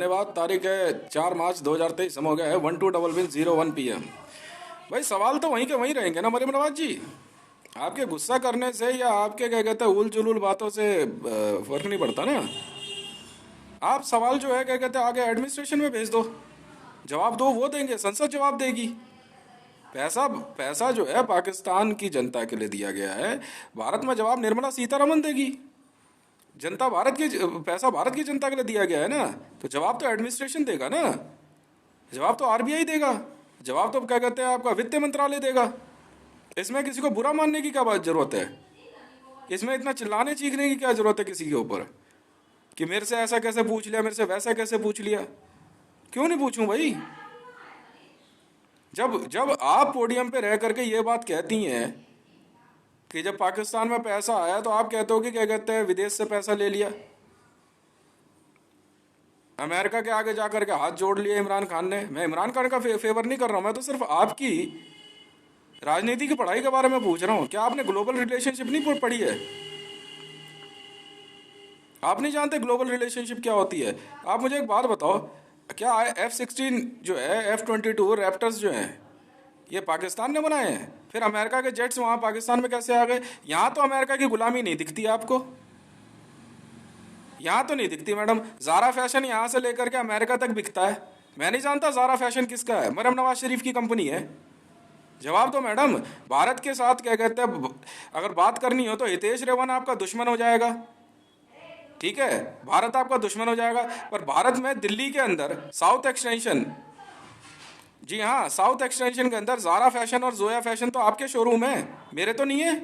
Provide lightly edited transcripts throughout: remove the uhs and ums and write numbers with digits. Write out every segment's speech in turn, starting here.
धन्यवाद। तारीख है 4 मार्च 2023, समय हो गया है 1200 PM। भाई सवाल तो वहीं के वहीं रहेंगे ना मरीम नवाज जी। आपके गुस्सा करने से या आपके क्या कहते हैं उल जुलूल बातों से फर्क नहीं पड़ता ना। आप सवाल जो है क्या कहते हैं आगे एडमिनिस्ट्रेशन में भेज दो, जवाब दो, वो देंगे, संसद जवाब देगी। पैसा पैसा जो है पाकिस्तान की जनता के लिए दिया गया है, भारत में जवाब निर्मला सीतारमन देगी। जनता भारत की पैसा भारत की जनता के लिए दिया गया है ना, तो जवाब तो एडमिनिस्ट्रेशन देगा ना, जवाब तो आरबीआई देगा, जवाब तो क्या कहते हैं आपका वित्त मंत्रालय देगा। इसमें किसी को बुरा मानने की क्या बात जरूरत है? इसमें इतना चिल्लाने चीखने की क्या जरूरत है किसी के ऊपर कि मेरे से ऐसा कैसे पूछ लिया, मेरे से वैसा कैसे पूछ लिया? क्यों नहीं पूछूं भाई? जब जब आप पोडियम पे रह करके ये बात कहती हैं कि जब पाकिस्तान में पैसा आया तो आप कहते हो कि क्या कहते हैं विदेश से पैसा ले लिया, अमेरिका के आगे जाकर के हाथ जोड़ लिए इमरान खान ने। मैं इमरान खान का फेवर नहीं कर रहा हूं, मैं तो सिर्फ आपकी राजनीति की पढ़ाई के बारे में पूछ रहा हूं। क्या आपने ग्लोबल रिलेशनशिप नहीं पढ़ी है? आप नहीं जानते ग्लोबल रिलेशनशिप क्या होती है? आप मुझे एक बात बताओ, क्या F-16 जो है, F-22 रैप्टर्स जो हैं, ये पाकिस्तान ने बनाए हैं? फिर अमेरिका के जेट्स वहां पाकिस्तान में कैसे आ गए? यहां तो अमेरिका की गुलामी नहीं दिखती आपको, यहां तो नहीं दिखती मैडम। जारा फैशन यहां से लेकर के अमेरिका तक बिकता है। मैं नहीं जानता जारा फैशन किसका है, मरियम नवाज शरीफ की कंपनी है। जवाब दो मैडम। भारत के साथ क्या कहते हैं अगर बात करनी हो तो हितेश रेवन आपका दुश्मन हो जाएगा, ठीक है, भारत आपका दुश्मन हो जाएगा। पर भारत में दिल्ली के अंदर साउथ एक्सटेंशन, जी हाँ, साउथ एक्सटेंशन के अंदर जारा फैशन और जोया फैशन तो आपके शोरूम है, मेरे तो नहीं है।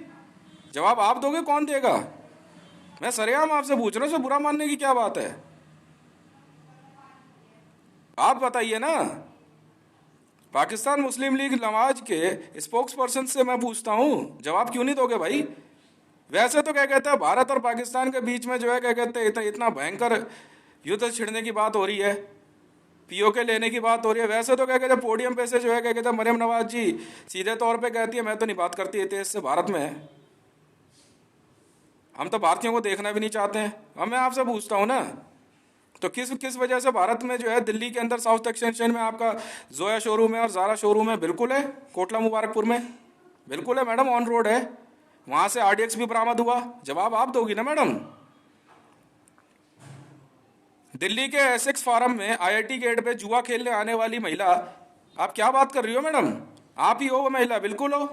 जवाब आप दोगे, कौन देगा? मैं सरेआम आपसे पूछ रहा हूँ, इसमें बुरा मानने की क्या बात है? आप बताइए ना। पाकिस्तान मुस्लिम लीग नवाज के स्पोक्स पर्सन से मैं पूछता हूँ, जवाब क्यों नहीं दोगे भाई? वैसे तो क्या कहते हैं भारत और पाकिस्तान के बीच में जो है क्या कहते हैं इतना भयंकर युद्ध छिड़ने की बात हो रही है, पीओके लेने की बात हो रही है। वैसे तो क्या कहते हैं पोडियम पे से जो है क्या कहते हैं मरियम नवाज जी सीधे तौर पे कहती है मैं तो नहीं बात करती इतिहास से, भारत में हम तो भारतीयों को देखना भी नहीं चाहते हैं। अब मैं आपसे पूछता हूँ ना, तो किस किस वजह से भारत में जो है दिल्ली के अंदर साउथ एक्सटेंशन में आपका जोया शोरूम है और जारा शोरूम है? बिल्कुल है, कोटला मुबारकपुर में बिल्कुल है मैडम, ऑन रोड है, वहां से आरडीएक्स भी बरामद हुआ। जवाब आप दोगी ना मैडम। दिल्ली के एसेक्स फार्म में आईआईटी गेट पे जुआ खेलने आने वाली महिला, आप क्या बात कर रही हो मैडम? आप ही हो वो महिला, बिल्कुल हो,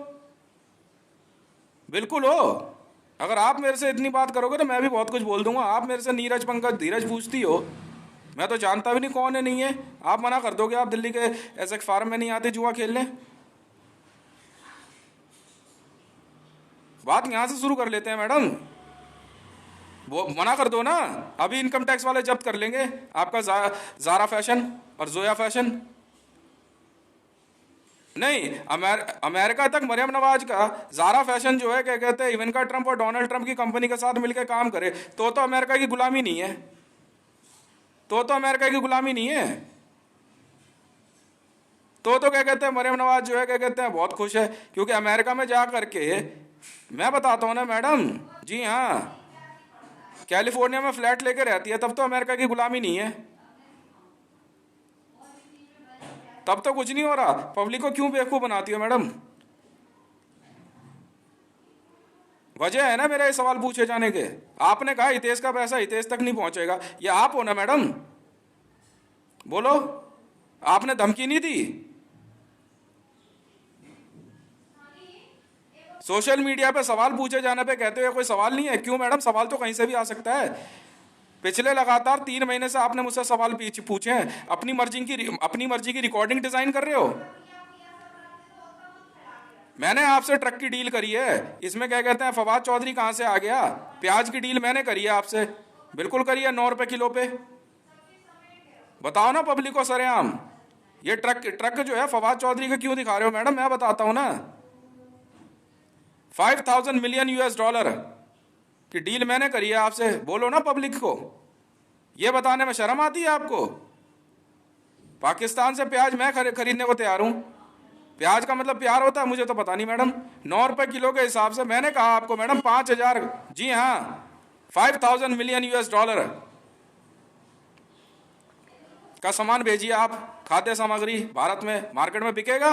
बिल्कुल हो। अगर आप मेरे से इतनी बात करोगे तो मैं भी बहुत कुछ बोल दूंगा। आप मेरे से नीरज पंकज धीरज पूछती हो, मैं तो जानता भी नहीं कौन है नहीं है। आप मना कर दोगे आप दिल्ली के एसेक्स फार्म में नहीं आते जुआ खेलने? बात यहां से शुरू कर लेते हैं मैडम, वो मना कर दो ना। अभी इनकम टैक्स वाले जब्त कर लेंगे आपका जारा फैशन और जोया फैशन। नहीं, अमेरिका तक मरियम नवाज का जारा फैशन जो है क्या कहते हैं इवेंका ट्रंप और डोनाल्ड ट्रंप की कंपनी के साथ मिलकर काम करे तो अमेरिका की गुलामी नहीं है, तो अमेरिका की गुलामी नहीं है। तो क्या कहते हैं मरियम नवाज जो है क्या कहते हैं बहुत खुश है, क्योंकि अमेरिका में जा करके मैं बताता हूं ना मैडम, जी हाँ, कैलिफोर्निया में फ्लैट लेके रहती है, तब तो अमेरिका की गुलामी नहीं है, तब तो कुछ नहीं हो रहा। पब्लिक को क्यों बेवकूफ बनाती हो मैडम? वजह है ना मेरा ये सवाल पूछे जाने के। आपने कहा हितेश का पैसा हितेश तक नहीं पहुंचेगा, ये आप हो ना मैडम? बोलो, आपने धमकी नहीं दी? सोशल मीडिया पे सवाल पूछे जाने पे कहते हो कोई सवाल नहीं है। क्यों मैडम? सवाल तो कहीं से भी आ सकता है। पिछले लगातार 3 महीने से आपने मुझसे सवाल पूछे हैं, अपनी मर्जी की रिकॉर्डिंग डिजाइन कर रहे हो। मैंने आपसे ट्रक की डील करी है, इसमें क्या कहते हैं फवाद चौधरी कहां से आ गया? प्याज की डील मैंने करी है आपसे, बिल्कुल करी है, 9 रुपए किलो पे। बताओ ना पब्लिक को सरेआम, ये ट्रक जो है फवाद चौधरी का क्यों दिखा रहे हो मैडम? मैं बताता हूं ना, 5,000 मिलियन US$ की डील मैंने करी है आपसे। बोलो ना पब्लिक को, ये बताने में शर्म आती है आपको? पाकिस्तान से प्याज मैं खरीदने को तैयार हूं। प्याज का मतलब प्यार होता है, मुझे तो पता नहीं मैडम। 9 रुपए किलो के हिसाब से मैंने कहा आपको मैडम 5,000, जी हाँ, 5,000 मिलियन US$। का सामान भेजिए आप, खाद्य सामग्री भारत में मार्केट में बिकेगा,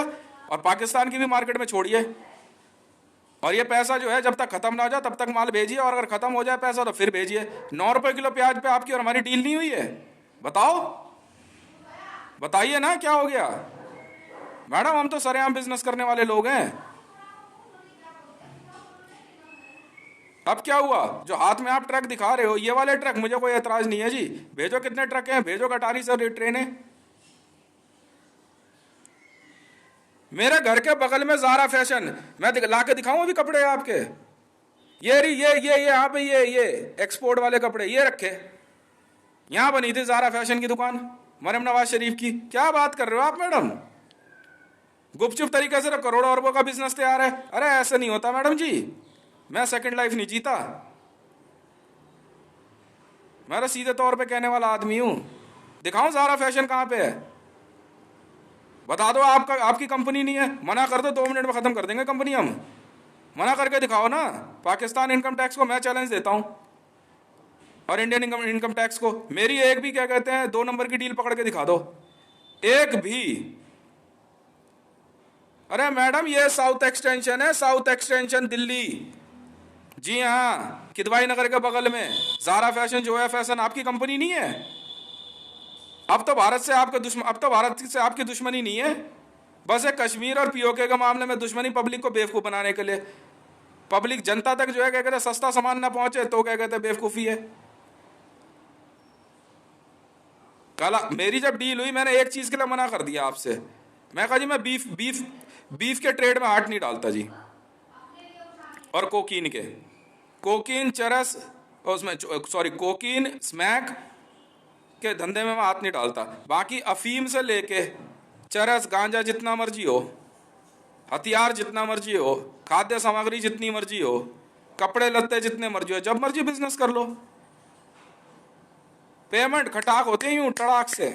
और पाकिस्तान की भी मार्केट में छोड़िए। और ये पैसा जो है जब तक खत्म ना हो जाए तब तक माल भेजिए, और अगर खत्म हो जाए पैसा तो फिर भेजिए। 9 रुपए किलो प्याज पे आपकी और हमारी डील नहीं हुई है? बताओ, बताइए ना क्या हो गया। मैडम हम तो सरेआम बिजनेस करने वाले लोग हैं। अब क्या हुआ, जो हाथ में आप ट्रक दिखा रहे हो ये वाले ट्रक, मुझे कोई एतराज नहीं है जी, भेजो कितने ट्रक हैं, भेजो कटारी से ट्रेनें। मेरे घर के बगल में ज़ारा फैशन, मैं ला के दिखाऊं अभी कपड़े आपके, ये यहाँ पे ये एक्सपोर्ट वाले कपड़े ये रखे, यहाँ बनी थी ज़ारा फैशन की दुकान मरियम नवाज शरीफ की। क्या बात कर रहे हो आप मैडम, गुपचुप तरीके से करोड़ों अरबों का बिजनेस तैयार है। अरे ऐसे नहीं होता मैडम जी, मैं सेकंड लाइफ नहीं जीता, मैं तो सीधे तौर पे कहने वाला आदमी हूं। दिखाऊं ज़ारा फैशन कहाँ पे है, बता दो। आपकी कंपनी नहीं है, मना कर दो, 2 मिनट में खत्म कर देंगे कंपनी हम। मना करके दिखाओ ना। पाकिस्तान इनकम टैक्स को मैं चैलेंज देता हूं, और इंडियन इनकम टैक्स को, मेरी एक भी क्या कहते हैं 2 नंबर की डील पकड़ के दिखा दो, एक भी। अरे मैडम ये साउथ एक्सटेंशन है, साउथ एक्सटेंशन दिल्ली, जी हाँ, किदवाई नगर के बगल में ज़ारा फैशन, जो है फैशन आपकी कंपनी नहीं है। अब तो भारत से आपकी दुश्मनी नहीं है, बस एक कश्मीर और पीओके के मामले में दुश्मनी, पब्लिक को बेवकूफ़ बनाने के लिए। पब्लिक जनता तक जो है क्या कहते हैं सस्ता सामान ना पहुंचे तो क्या कहते हैं बेवकूफ़ी है। कल मेरी जब डील हुई मैंने एक चीज़ के लिए मना कर दिया आपसे, मैं कहा जी मैं बीफ के ट्रेड में हाथ नहीं डालता जी, और कोकीन चरस, उसमें सॉरी कोकीन स्मैक के धंधे में मैं हाथ नहीं डालता। बाकी अफीम से लेके चरस गांजा जितना मर्जी हो, हथियार जितना मर्जी हो, खाद्य सामग्री जितनी मर्जी हो, कपड़े लत्ते जितने मर्जी हो, जब मर्जी बिजनेस कर लो। पेमेंट खटाक होते ही यूं टड़ाक से।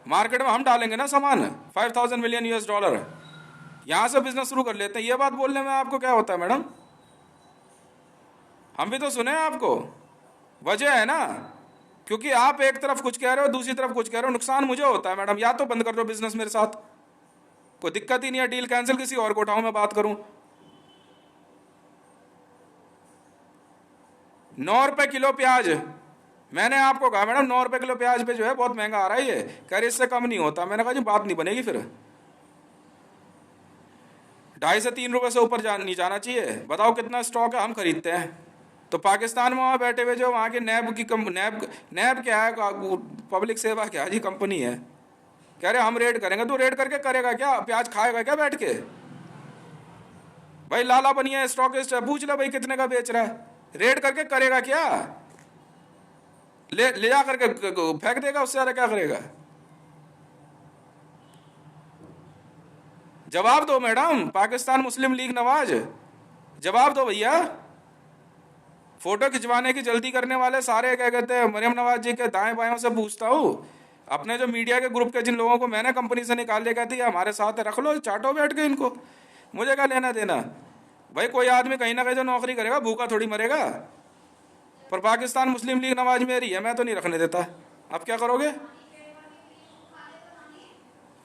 मार्केट में हम डालेंगे ना सामान, $5,000 मिलियन, यहां से बिजनेस शुरू कर लेते हैं। ये बात बोलने में आपको क्या होता है मैडम, हम भी तो सुने आपको। वजह है ना, क्योंकि आप एक तरफ कुछ कह रहे हो दूसरी तरफ कुछ कह रहे हो, नुकसान मुझे होता है मैडम। या तो बंद कर दो बिजनेस मेरे साथ, कोई दिक्कत ही नहीं है, डील कैंसिल, किसी और को उठाऊं, मैं बात करूं। 9 रुपए किलो प्याज, मैंने आपको कहा मैडम 9 रुपए किलो प्याज पे जो है बहुत महंगा आ रहा है ये, कह रहे इससे कम नहीं होता। मैंने कहा जी बात नहीं बनेगी फिर, 2.5 से 3 रुपए से ऊपर नहीं जाना चाहिए। बताओ कितना स्टॉक है, हम खरीदते हैं। तो पाकिस्तान में वहाँ बैठे हुए जो वहाँ के नैब क्या है, पब्लिक सेवा क्या जी कंपनी है, कह रहे हम रेड करेंगे। तो रेड करके करेगा क्या, प्याज खाएगा क्या बैठ के? भाई लाला बनिया स्टॉकिस्ट है, पूछ लो भाई कितने का बेच रहा है, रेड करके करेगा क्या? ले जा करके फेंक देगा, उससे ज्यादा क्या करेगा? जवाब दो मैडम, पाकिस्तान मुस्लिम लीग नवाज, जवाब दो भैया। फोटो खिंचवाने की जल्दी करने वाले सारे क्या कहते हैं मरियम नवाज जी के दाएं बाएं से पूछता हूँ, अपने जो मीडिया के ग्रुप के जिन लोगों को मैंने कंपनी से निकाल दिया, कहती है हमारे साथ रख लो, चाटो बैठ के इनको, मुझे क्या लेना देना। भाई कोई आदमी कहीं ना कहीं जो नौकरी करेगा भूखा थोड़ी मरेगा। पर पाकिस्तान मुस्लिम लीग नवाज मेरी है, मैं तो नहीं रखने देता। अब क्या करोगे,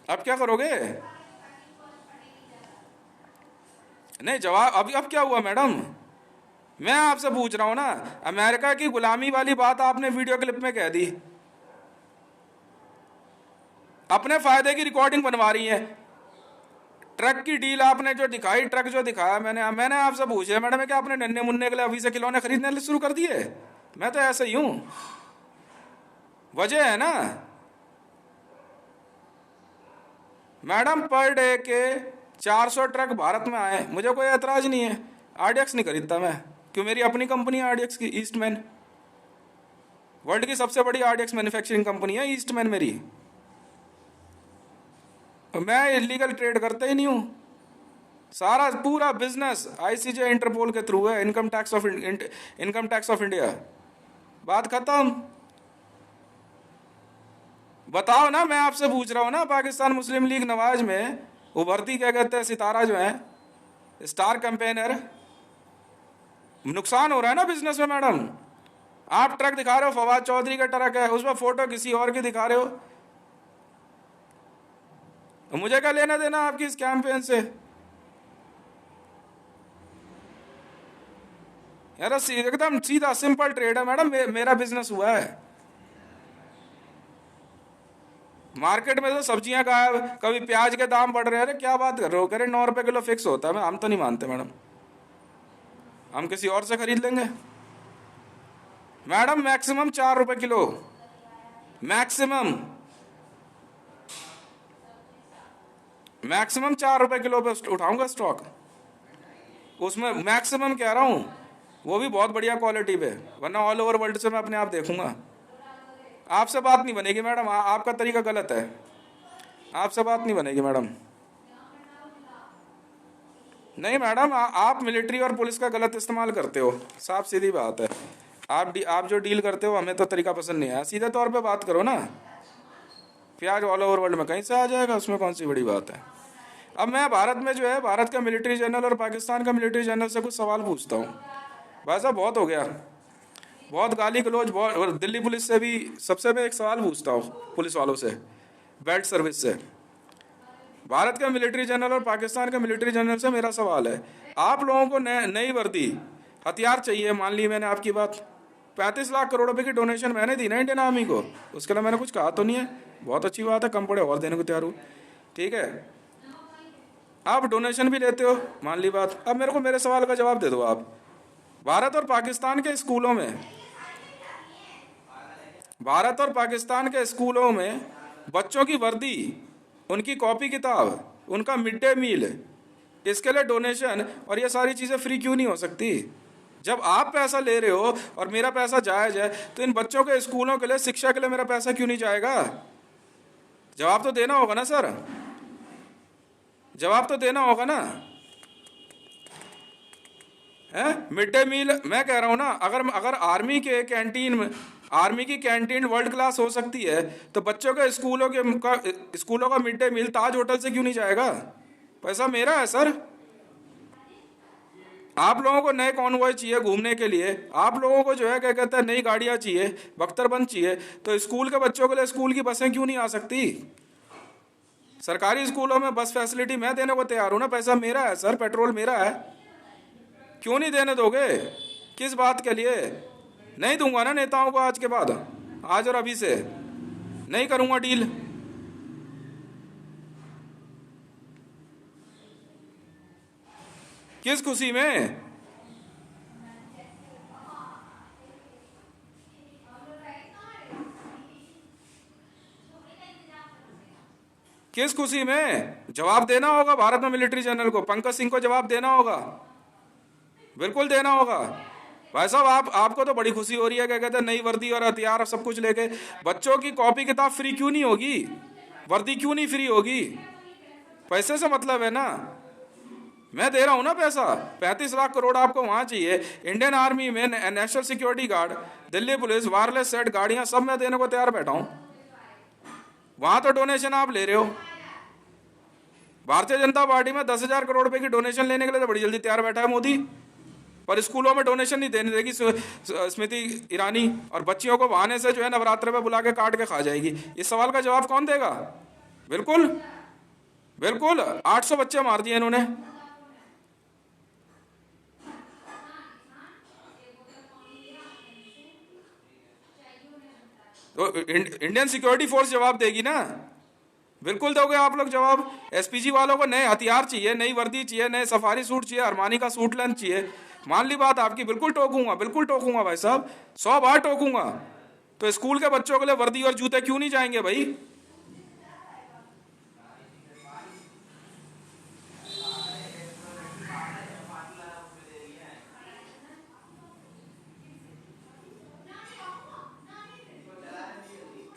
अब क्या करोगे? नहीं जवाब, अब क्या हुआ मैडम, मैं आपसे पूछ रहा हूं ना। अमेरिका की गुलामी वाली बात आपने वीडियो क्लिप में कह दी, अपने फायदे की रिकॉर्डिंग बनवा रही है। ट्रक की डील आपने जो दिखाई, ट्रक जो दिखाया, मैंने आपसे पूछा मैडम क्या आपने नन्हे मुन्ने के लिए अभी से खिलौने खरीदने शुरू कर दिए? मैं तो ऐसे ही हूं, वजह है ना मैडम। पर डे के 400 ट्रक भारत में आए, मुझे कोई एतराज नहीं है, आरडीएक्स नहीं खरीदता मैं, क्यों, मेरी अपनी कंपनी है आरडीएक्स की, ईस्टमैन, वर्ल्ड की सबसे बड़ी आरडीएक्स मैन्युफैक्चरिंग कंपनी है ईस्टमैन मेरी। मैं इलीगल ट्रेड करता ही नहीं हूं, सारा पूरा बिजनेस आईसीजे इंटरपोल के थ्रू है, इनकम टैक्स ऑफ इंडिया, बात खत्म। बताओ ना, मैं आपसे पूछ रहा हूं ना। पाकिस्तान मुस्लिम लीग नवाज में उभरती क्या कहते हैं सितारा जो है, स्टार कैंपेनर, नुकसान हो रहा है ना बिजनेस में मैडम। आप ट्रक दिखा रहे हो, फवाद चौधरी का ट्रक है, उसमें फोटो किसी और की दिखा रहे हो। तो मुझे क्या लेना देना आपकी इस कैंपेन से? यार एकदम सीधा सिंपल ट्रेड है मैडम, मेरा बिजनेस हुआ है। मार्केट में तो सब्जियां गायब, कभी प्याज के दाम बढ़ रहे हैं। अरे क्या बात कर रहे हो? कह रहे 9 रुपए किलो फिक्स होता है। हम तो नहीं मानते मैडम, हम किसी और से खरीद लेंगे। मैडम मैक्सिमम 4 रुपए किलो, मैक्सिमम मैक्सिमम 4 रुपए किलो पे उठाऊंगा स्टॉक। उसमें मैक्सिमम कह रहा हूं, वो भी बहुत बढ़िया क्वालिटी पे, वरना ऑल ओवर वर्ल्ड से मैं अपने आप देखूंगा। आपसे बात नहीं बनेगी मैडम, आपका तरीका गलत है। आपसे बात नहीं बनेगी मैडम। नहीं मैडम, आप मिलिट्री और पुलिस का गलत इस्तेमाल करते हो, साफ सीधी बात है। आप जो डील करते हो, हमें तो तरीका पसंद नहीं आया। सीधे तौर पे बात करो ना। प्याज ऑल ओवर वर्ल्ड में कहीं से आ जाएगा, उसमें कौन सी बड़ी बात है। अब मैं भारत में जो है, भारत का मिलिट्री जनरल और पाकिस्तान का मिलिट्री जनरल से कुछ सवाल पूछता हूँ। भाई साहब बहुत हो गया, बहुत गाली गलौज, बहुत। और दिल्ली पुलिस से भी, सबसे मैं एक सवाल पूछता हूँ पुलिस वालों से, बेल्ट सर्विस से। भारत का मिलिट्री जनरल और पाकिस्तान का मिलिट्री जनरल से मेरा सवाल है, आप लोगों को नई वर्दी, हथियार चाहिए, मान ली मैंने आपकी बात, 35 लाख करोड़ रुपए की डोनेशन मैंने दी ना इंडियन आर्मी को, उसके लिए मैंने कुछ कहा तो नहीं है। बहुत अच्छी बात है, कम पड़े और देने को तैयार हूँ, ठीक है। आप डोनेशन भी लेते हो, मान ली बात। अब मेरे को मेरे सवाल का जवाब दे दो आप। भारत और पाकिस्तान के स्कूलों में, भारत और पाकिस्तान के स्कूलों में बच्चों की वर्दी, उनकी कॉपी किताब, उनका मिड डे मील, इसके लिए डोनेशन और ये सारी चीज़ें फ्री क्यों नहीं हो सकती? जब आप पैसा ले रहे हो और मेरा पैसा जायज़ है, तो इन बच्चों के स्कूलों के लिए, शिक्षा के लिए मेरा पैसा क्यों नहीं जाएगा? जवाब तो देना होगा ना सर, जवाब तो देना होगा ना। है मिड डे मील, मैं कह रहा हूं ना, अगर अगर आर्मी के कैंटीन में, आर्मी की कैंटीन वर्ल्ड क्लास हो सकती है, तो बच्चों के स्कूलों का मिड डे मील ताज होटल से क्यों नहीं जाएगा? पैसा मेरा है सर। आप लोगों को नए कॉन्वॉय चाहिए घूमने के लिए, आप लोगों को जो है क्या कहते हैं, नई गाड़ियां चाहिए, बख्तरबंद चाहिए, तो स्कूल के बच्चों के लिए स्कूल की बसें क्यों नहीं आ सकती? सरकारी स्कूलों में बस फैसिलिटी मैं देने को तैयार हूं ना, पैसा मेरा है सर, पेट्रोल मेरा है। क्यों नहीं देने दोगे? किस बात के लिए? नहीं दूंगा ना नेताओं को, आज के बाद, आज और अभी से नहीं करूंगा डील। किस खुशी में? किस खुशी में? जवाब देना होगा भारत में मिलिट्री जनरल को, पंकज सिंह को जवाब देना होगा, बिल्कुल देना होगा। भाई साहब आपको तो बड़ी खुशी हो रही है, क्या कहते हैं, नई वर्दी और हथियार सब कुछ लेके। बच्चों की कॉपी किताब फ्री क्यों नहीं होगी? वर्दी क्यों नहीं फ्री होगी? पैसे से मतलब है ना, मैं दे रहा हूं ना पैसा। 35 लाख करोड़ आपको वहां चाहिए, इंडियन आर्मी में national security guard, Delhi police, wireless set, गाड़ियां सब मैं देने को तैयार बैठा हूं। वहां तो डोनेशन आप ले रहे हो। भारतीय जनता पार्टी में 10,000 करोड़ रुपए की डोनेशन लेने के लिए तो बड़ी जल्दी तैयार बैठा है मोदी, पर स्कूलों में डोनेशन नहीं देने देगी स्मृति ईरानी, और बच्चियों को बहाने से जो है नवरात्र में बुला के काट के खा जाएगी। इस सवाल का जवाब कौन देगा? बिल्कुल बिल्कुल, 800 बच्चे मार दिए इन्होंने। तो इंडियन सिक्योरिटी फोर्स जवाब देगी ना, बिल्कुल दोगे आप लोग जवाब। एसपीजी वालों को नए हथियार चाहिए, नई वर्दी चाहिए, नए सफारी सूट चाहिए, अरमानी का सूट लेंथ चाहिए, मान ली बात आपकी, बिल्कुल टोकूंगा, बिल्कुल टोकूंगा भाई साहब, 100 बार टोकूंगा। तो स्कूल के बच्चों के लिए वर्दी और जूते क्यों नहीं जाएंगे भाई?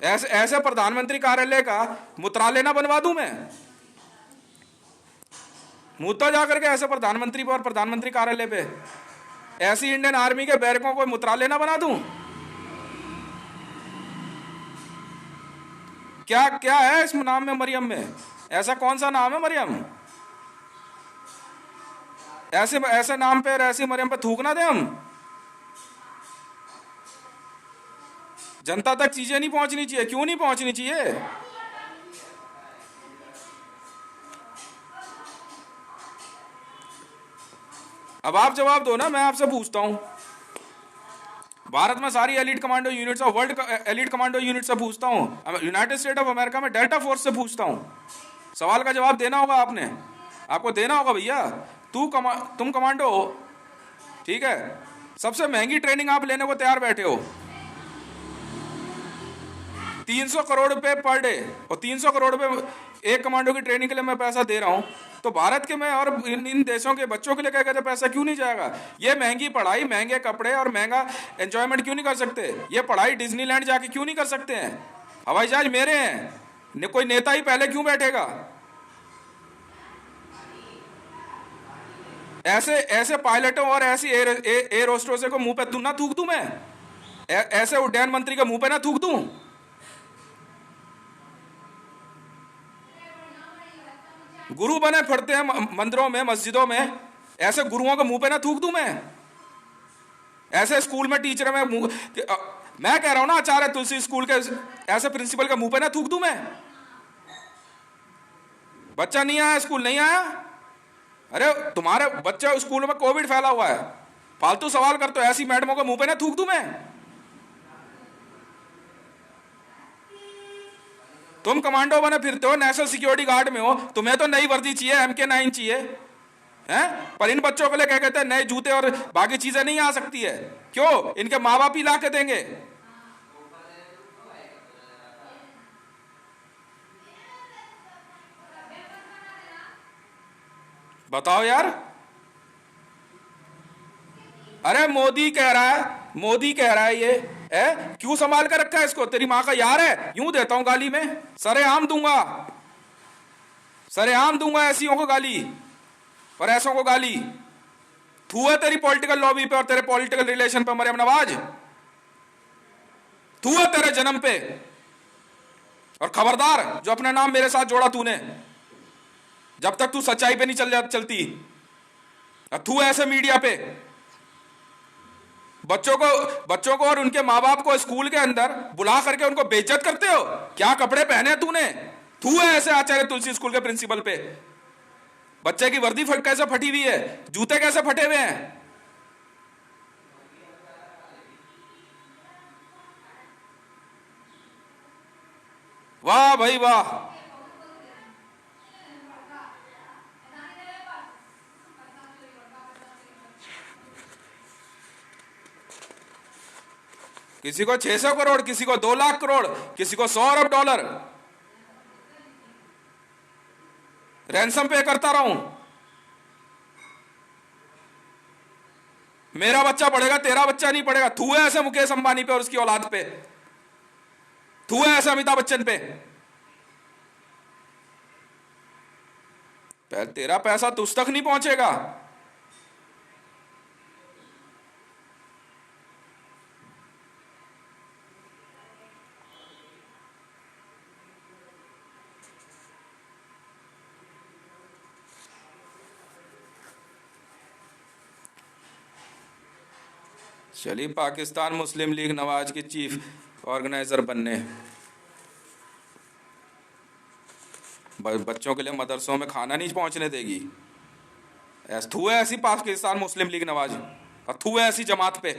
ऐसे ऐसे प्रधानमंत्री कार्यालय का मुत्राले ना बनवा दूं मैं? मुद्दा जाकर के ऐसे प्रधानमंत्री पर, प्रधानमंत्री कार्यालय पे ऐसी इंडियन आर्मी के बैरकों को मुत्राले ना बना दूं? क्या क्या है इस नाम में, मरियम में? ऐसा कौन सा नाम है मरियम? ऐसे ऐसे नाम पे, ऐसी मरियम पे थूक ना दे हम। जनता तक चीजें नहीं पहुंचनी चाहिए, क्यों नहीं पहुंचनी चाहिए? अब आप जवाब दो ना, मैं आपसे पूछता हूं। भारत में सारी एलिट कमांडो यूनिट्स और वर्ल्ड एलिट कमांडो यूनिट से पूछता हूं, यूनाइटेड स्टेट ऑफ अमेरिका में डेल्टा फोर्स से पूछता हूं। सवाल का जवाब देना होगा आपने, आपको देना होगा भैया। तुम कमांडो हो, ठीक है, सबसे महंगी ट्रेनिंग आप लेने को तैयार बैठे हो, 300 करोड़ रुपए पर डे, और 300 करोड़ रुपए एक कमांडो की ट्रेनिंग के लिए मैं पैसा दे रहा हूं, तो भारत के में और इन देशों के बच्चों के लिए क्या कहते पैसा क्यों नहीं जाएगा? ये महंगी पढ़ाई, महंगे कपड़े और महंगा एंजॉयमेंट क्यों नहीं कर सकते? ये पढ़ाई डिज्नीलैंड जाके क्यों नहीं कर सकते हैं? हवाई जहाज मेरे हैं, कोई नेता ही पहले क्यों बैठेगा? ऐसे ऐसे पायलटों और ऐसी एयर होस्टेसों को मुंह पे तू ना थूक दूं मैं? ऐसे उड्डयन मंत्री के मुंह पे ना थूक दूं? गुरु बने फिरते हैं मंदिरों में, मस्जिदों में, ऐसे गुरुओं के मुंह पे ना थूक दूं मैं? ऐसे स्कूल में टीचर में मैं कह रहा हूं ना, आचार्य तुलसी स्कूल के ऐसे प्रिंसिपल के मुंह पे ना थूक दूं मैं? बच्चा नहीं आया, स्कूल नहीं आया, अरे तुम्हारे बच्चे स्कूल में कोविड फैला हुआ है, फालतू सवाल करते हो, ऐसी मैडमों के मुंह पे ना थूक दूं मैं? तुम कमांडो बने फिरते हो, नेशनल सिक्योरिटी गार्ड में हो, तुम्हें तो नई वर्दी चाहिए, MK9 चाहिए हैं? पर इन बच्चों के लिए क्या कहते हैं, नए जूते और बाकी चीजें नहीं आ सकती है, क्यों? इनके माँ बाप ही ला के देंगे। बताओ यार। अरे मोदी कह रहा है, मोदी कह रहा है, ये है क्यों संभाल कर रखा है इसको? तेरी माँ का यार है, यूं देता हूं गाली में, सरेआम दूंगा, सरेआम दूंगा ऐसियों को गाली और ऐसों को गाली। थू है तेरी पॉलिटिकल लॉबी पे और तेरे पॉलिटिकल रिलेशन पे मरियम नवाज, थू है तेरे जन्म पे। और खबरदार जो अपना नाम मेरे साथ जोड़ा तूने, जब तक तू सच्चाई पे नहीं चलती, थू ऐसे मीडिया पे बच्चों को और उनके माँ बाप को स्कूल के अंदर बुला करके उनको बेइज्जत करते हो। क्या कपड़े पहने तूने? थू है ऐसे आचार्य तुलसी स्कूल के प्रिंसिपल पे। बच्चे की वर्दी कैसे फटी हुई है, जूते कैसे फटे हुए हैं? वाह भाई वाह। किसी को 600 करोड़, किसी को 2 लाख करोड़, किसी को 100 अरब डॉलर रैंसम पे करता रहूं। मेरा बच्चा पढ़ेगा, तेरा बच्चा नहीं पढ़ेगा। थू है ऐसे मुकेश अंबानी पे और उसकी औलाद पे, थू है ऐसे अमिताभ बच्चन पे। तेरा पैसा तुझ तक नहीं पहुंचेगा। चलिए, पाकिस्तान मुस्लिम लीग नवाज की चीफ ऑर्गेनाइजर बनने, बच्चों के लिए मदरसों में खाना नहीं पहुंचने देगी। थू है ऐसी पाकिस्तान मुस्लिम लीग नवाज, और थू है ऐसी जमात पे।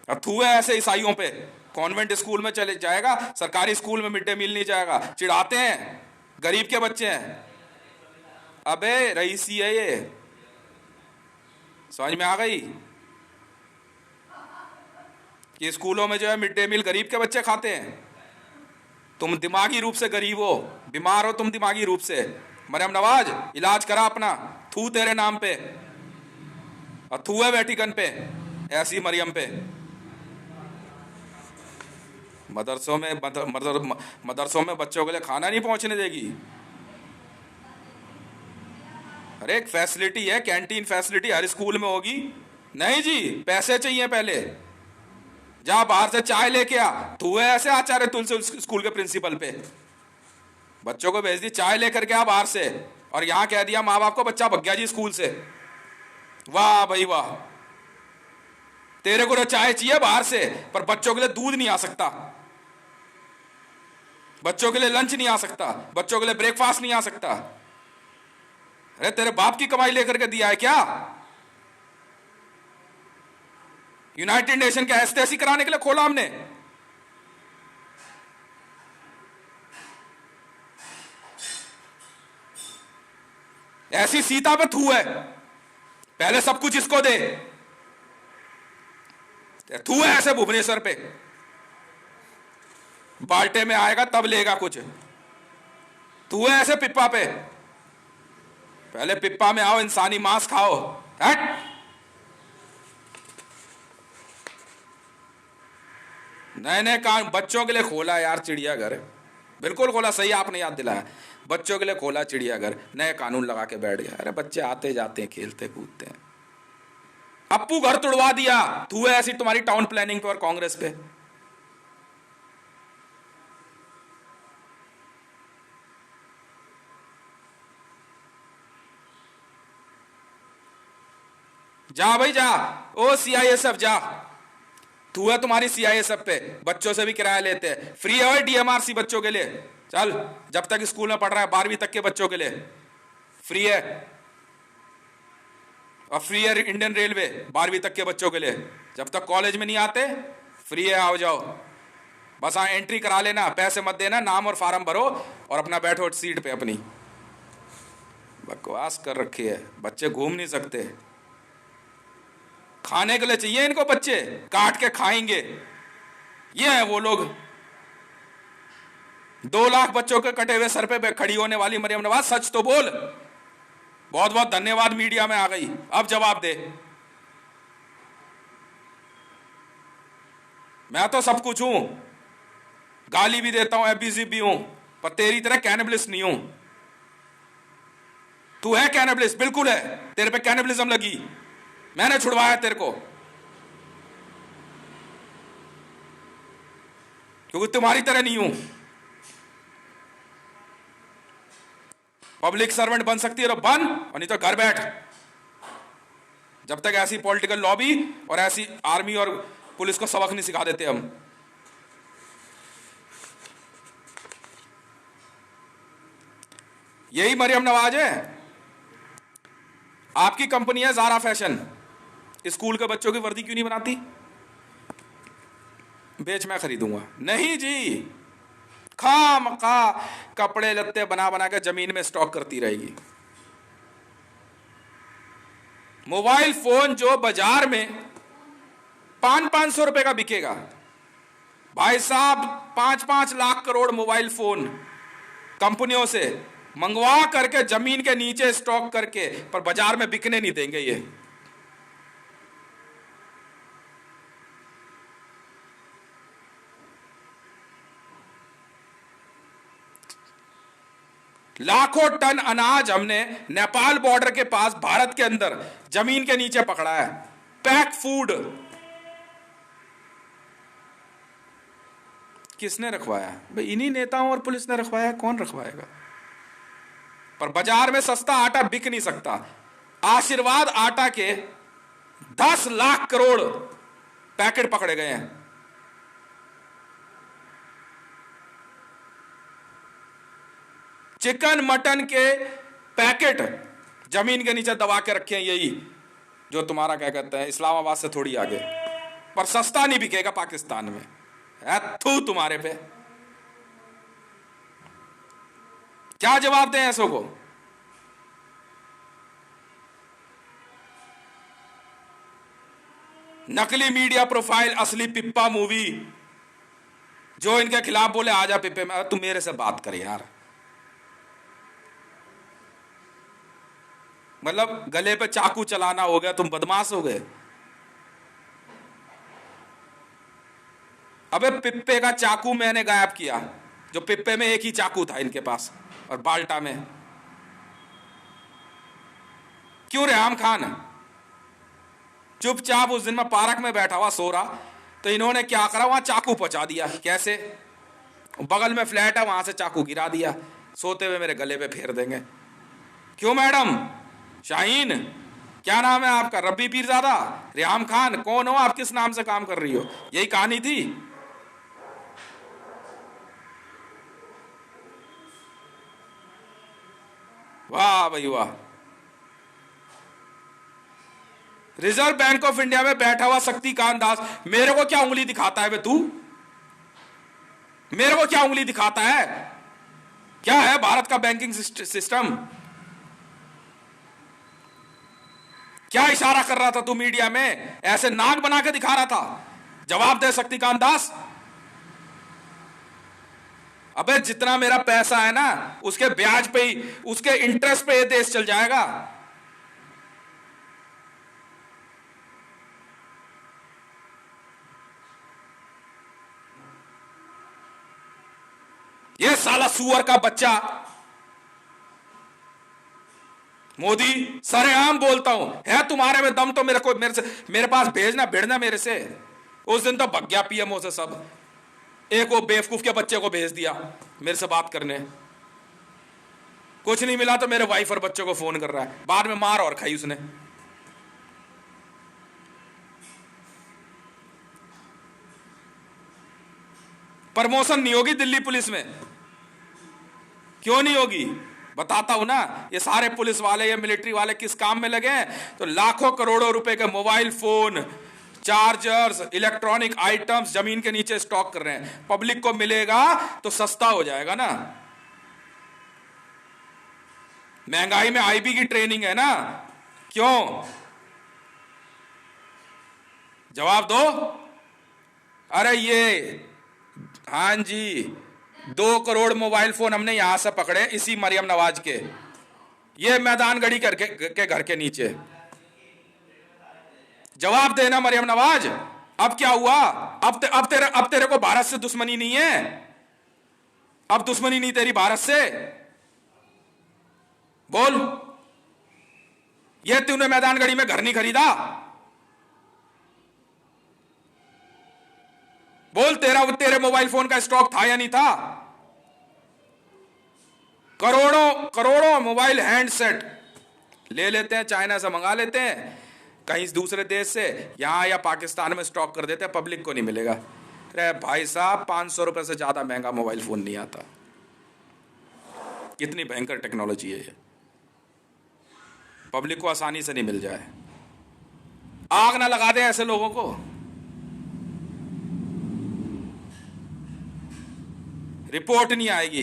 और थू है ऐसे ईसाइयों पे। कॉन्वेंट स्कूल में चले जाएगा, सरकारी स्कूल में मिड डे मील नहीं जाएगा, चिढ़ाते हैं, गरीब के बच्चे हैं। अबे रईसी है ये, समझ में आ गई कि स्कूलों में जो है मिड डे मील गरीब के बच्चे खाते हैं। तुम दिमागी रूप से गरीब हो, बीमार हो तुम दिमागी रूप से। मरियम नवाज इलाज करा अपना, थू तेरे नाम पे, और थू है वेटिकन पे ऐसी मरियम पे। मदरसों में बच्चों के लिए खाना नहीं पहुंचने देगी। अरे एक फैसिलिटी है, कैंटीन फैसिलिटी हर स्कूल में होगी। नहीं जी, पैसे चाहिए पहले, जा बाहर से चाय लेके आ। तू है ऐसे आचार्य तुलसी स्कूल के प्रिंसिपल पे, बच्चों को भेज दी चाय लेकर के आ बाहर से, और यहां कह दिया माँ बाप को बच्चा भग गया जी स्कूल से। वाह भाई वाह, तेरे को तो चाय चाहिए बाहर से, पर बच्चों के लिए दूध नहीं आ सकता, बच्चों के लिए लंच नहीं आ सकता, बच्चों के लिए ब्रेकफास्ट नहीं आ सकता। अरे तेरे बाप की कमाई लेकर के दिया है क्या? यूनाइटेड नेशन के ऐसी कराने के लिए खोला हमने? ऐसी सीता पे थू है, पहले सब कुछ इसको दे। थू है ऐसे भुवनेश्वर पे, बाल्टे में आएगा तब लेगा कुछ। तू है ऐसे पिप्पा पे, पहले पिप्पा में आओ, इंसानी मांस खाओ। हट। नए नए काम बच्चों के लिए खोला यार चिड़ियाघर, बिल्कुल खोला, सही आपने याद दिलाया, बच्चों के लिए खोला चिड़ियाघर, नए कानून लगा के बैठ गया। अरे बच्चे आते जाते हैं, खेलते कूदते हैं। अप्पू घर तुड़वा दिया, तू है ऐसी तुम्हारी टाउन प्लानिंग पे और कांग्रेस पे। जा भाई जा, ओ सीआईएसएफ जा, तू है तुम्हारी सीआईएसएफ पे, बच्चों से भी किराया लेते हैं, फ्री है डीएमआरसी बच्चों के लिए। चल, जब तक स्कूल में पढ़ रहा है 12वीं तक के बच्चों के लिए फ्री है, और फ्री है इंडियन रेलवे 12वीं तक के बच्चों के लिए। जब तक कॉलेज में नहीं आते फ्री है, आओ जाओ, बस हाँ एंट्री करा लेना, पैसे मत देना, नाम और फार्म भरो और अपना बैठो सीट पे अपनी। बकवास कर रखी है, बच्चे घूम नहीं सकते, खाने के लिए चाहिए इनको, बच्चे काट के खाएंगे। ये है वो लोग। 2 लाख बच्चों के कटे हुए सर पे खड़ी होने वाली मरियम नवाज, सच तो बोल। बहुत बहुत धन्यवाद, मीडिया में आ गई, अब जवाब दे। मैं तो सब कुछ हूं, गाली भी देता हूं, एब्यूसिव भी हूं, पर तेरी तरह कैनिबलिस्ट नहीं हूं। तू है कैनिबलिस्ट, बिल्कुल है, तेरे पे कैनिबलिज्म लगी, मैंने छुड़वाया तेरे को, क्योंकि तुम्हारी तरह नहीं हूं। पब्लिक सर्वेंट बन सकती है तो बन, और नहीं तो घर बैठ। जब तक ऐसी पॉलिटिकल लॉबी और ऐसी आर्मी और पुलिस को सबक नहीं सिखा देते हम। यही मरियम नवाज है। आपकी कंपनी है ज़ारा फैशन, स्कूल के बच्चों की वर्दी क्यों नहीं बनाती? बेच मैं खरीदूंगा। नहीं जी, खामखा कपड़े लत्ते बना बना के जमीन में स्टॉक करती रहेगी। मोबाइल फोन जो बाजार में 500-500 रुपए का बिकेगा, भाई साहब 5-5 लाख करोड़ मोबाइल फोन कंपनियों से मंगवा करके जमीन के नीचे स्टॉक करके, पर बाजार में बिकने नहीं देंगे ये। लाखों टन अनाज हमने नेपाल बॉर्डर के पास भारत के अंदर जमीन के नीचे पकड़ा है, पैक फूड। किसने रखवाया? भाई इन्हीं नेताओं और पुलिस ने रखवाया, कौन रखवाएगा? पर बाजार में सस्ता आटा बिक नहीं सकता। आशीर्वाद आटा के 10 लाख करोड़ पैकेट पकड़े गए हैं। चिकन मटन के पैकेट जमीन के नीचे दबा के रखे हैं, यही जो तुम्हारा क्या कहते हैं इस्लामाबाद से थोड़ी आगे, पर सस्ता नहीं बिकेगा पाकिस्तान में। थू तुम्हारे पे। क्या जवाब दें ऐसों को? नकली मीडिया प्रोफाइल, असली पिप्पा मूवी, जो इनके खिलाफ बोले आजा पिप्पे में, तू मेरे से बात कर यार। मतलब गले पे चाकू चलाना हो गया, तुम बदमाश हो गए। अबे पिप्पे का चाकू मैंने गायब किया, जो पिप्पे में एक ही चाकू था इनके पास और बाल्टा में। क्यों रेहाम खान चुपचाप उस दिन मैं पार्क में बैठा हुआ सो रहा, तो इन्होंने क्या करा, वहां चाकू पहुंचा दिया। कैसे? बगल में फ्लैट है, वहां से चाकू गिरा दिया, सोते हुए मेरे गले पे फेर देंगे। क्यों मैडम शाहीन, क्या नाम है आपका? रब्बी पीरजादा, रेहाम खान, कौन हो आप? किस नाम से काम कर रही हो? यही कहानी थी। वाह भाई वाह। रिजर्व बैंक ऑफ इंडिया में बैठा हुआ शक्तिकांत दास मेरे को क्या उंगली दिखाता है बे तू? मेरे को क्या उंगली दिखाता है? क्या है भारत का बैंकिंग सिस्टम? क्या इशारा कर रहा था तू मीडिया में? ऐसे नाक बना के दिखा रहा था? जवाब दे शक्तिकांत दास। अबे जितना मेरा पैसा है ना, उसके ब्याज पे ही, उसके इंटरेस्ट पे ये देश चल जाएगा। ये साला सुअर का बच्चा मोदी, सरेआम बोलता हूं, है तुम्हारे में दम तो मेरे पास भेजना, भिड़ना मेरे से। उस दिन तो भग गया पीएमओ से सब, एक वो बेवकूफ के बच्चे को भेज दिया मेरे से बात करने। कुछ नहीं मिला तो मेरे वाइफ और बच्चों को फोन कर रहा है, बाद में मार और खाई उसने। प्रमोशन नहीं होगी दिल्ली पुलिस में। क्यों नहीं होगी? बताता हूं ना। ये सारे पुलिस वाले, ये मिलिट्री वाले किस काम में लगे हैं? तो लाखों करोड़ों रुपए के mobile phone, chargers, electronic items जमीन के नीचे स्टॉक कर रहे हैं। पब्लिक को मिलेगा तो सस्ता हो जाएगा ना। महंगाई में आईबी की ट्रेनिंग है ना। क्यों? जवाब दो। अरे ये, हाँ जी, 2 करोड़ मोबाइल फोन हमने यहां से पकड़े इसी मरियम नवाज के, ये मैदान गढ़ी के घर के नीचे। जवाब देना मरियम नवाज, अब क्या हुआ? अब तेरे को भारत से दुश्मनी नहीं है? अब दुश्मनी नहीं तेरी भारत से? बोल। ये तूने मैदान गढ़ी में घर नहीं खरीदा? बोल, तेरे मोबाइल फोन का स्टॉक था या नहीं था? करोड़ों करोड़ों मोबाइल हैंडसेट ले लेते हैं, चाइना से मंगा लेते हैं, कहीं दूसरे देश से, यहां या पाकिस्तान में स्टॉक कर देते हैं, पब्लिक को नहीं मिलेगा। अरे भाई साहब, 500 रुपए से ज्यादा महंगा मोबाइल फोन नहीं आता। कितनी भयंकर टेक्नोलॉजी है ये, पब्लिक को आसानी से नहीं मिल जाए। आग ना लगा दे ऐसे लोगों को। रिपोर्ट नहीं आएगी।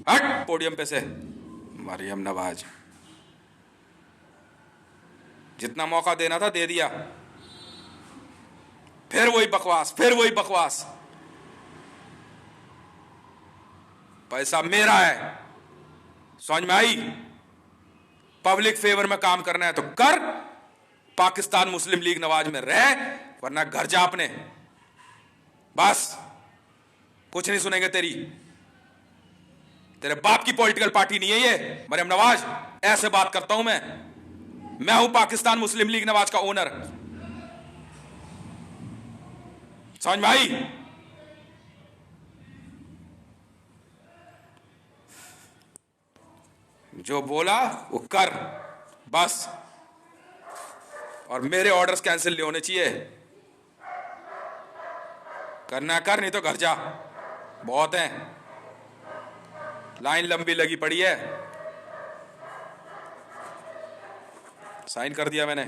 हट पोडियम पे से मरियम नवाज। जितना मौका देना था दे दिया, फिर वही बकवास, फिर वही बकवास। पैसा मेरा है, समझ में आई? पब्लिक फेवर में काम करना है तो कर, पाकिस्तान मुस्लिम लीग नवाज में रह, वरना घर जा अपने। बस कुछ नहीं सुनेंगे तेरी। तेरे बाप की पॉलिटिकल पार्टी नहीं है ये मरियम नवाज। ऐसे बात करता हूं मैं हूं पाकिस्तान मुस्लिम लीग नवाज का ओनर। समझ में आई? जो बोला वो कर बस, और मेरे ऑर्डर्स कैंसिल नहीं होने चाहिए। करना कर, नहीं तो घर जा, बहुत है, लाइन लंबी लगी पड़ी है। साइन कर दिया मैंने।